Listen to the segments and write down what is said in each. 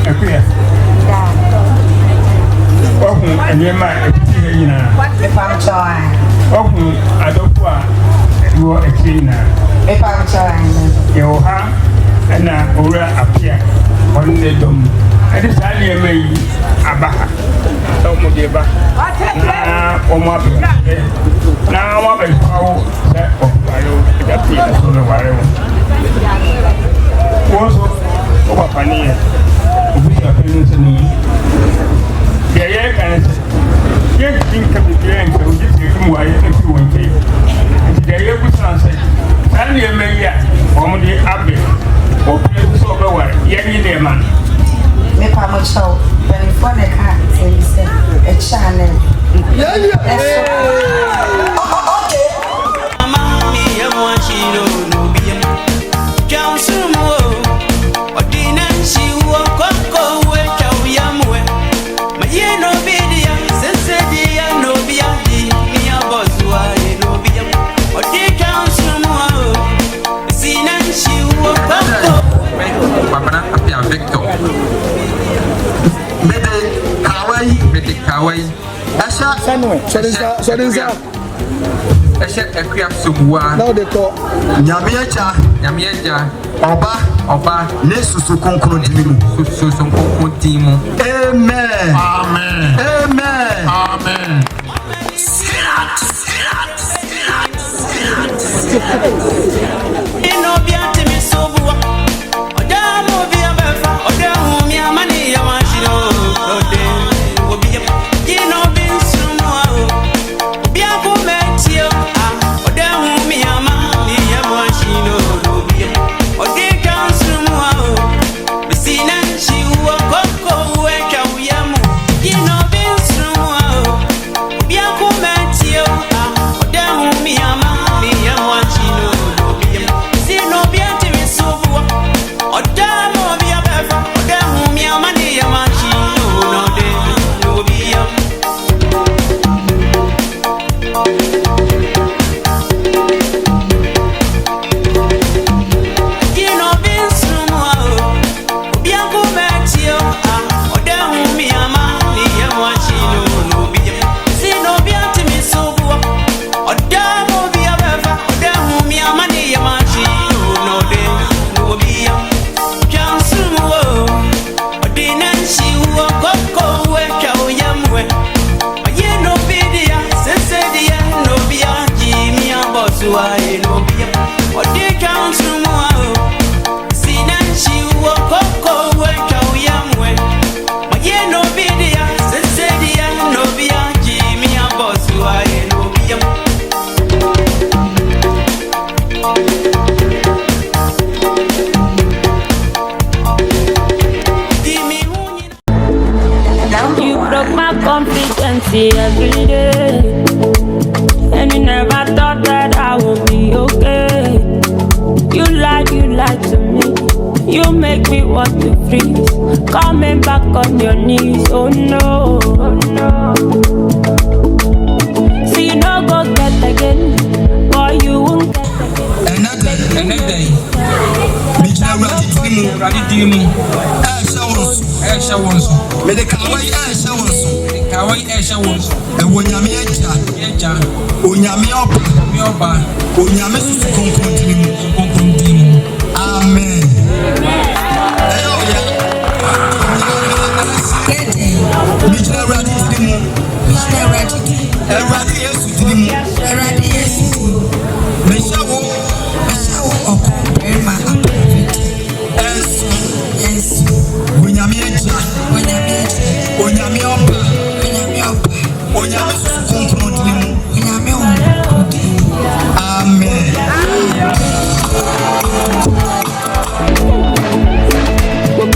Appiah. And your mind, if I'm trying. I don't want you are a cleaner. If I'm trying. You have and Appiah on the dome. And it's only a way Abaha. Don't forget about now, what is how that of Appiah on the wire. Also, over Pania, who is a penance in me. Yeah, and you think of the game, so you can wire if you want to. Today, you could answer. And you may yet, from the Abbey, or play so over, Yanny there, man. If I'm a show, when in front of the car, say, a channel. Kawaii, Asha, Appiah Sumwa. Now they call Nyamiaja, Oba, Nesu Concron, Susun Timo. Amen. Every day, and you never thought that I would be okay. You lied to me. You make me want to freeze. Coming back on your knees. Oh no, See, you no go get again, boy, you won't get again. Another day. Ready, Asha wants. May the Kawaii Asha wants. Kawaii Asha wants. And when Yamia, Unyamiopa, Unyamis continue. Amen.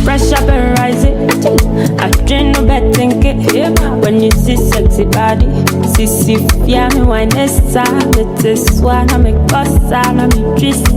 Pressure been rising. I dream no better think it. When you see sexy body, see yeah me wine this time. It is one I make us, I me twist.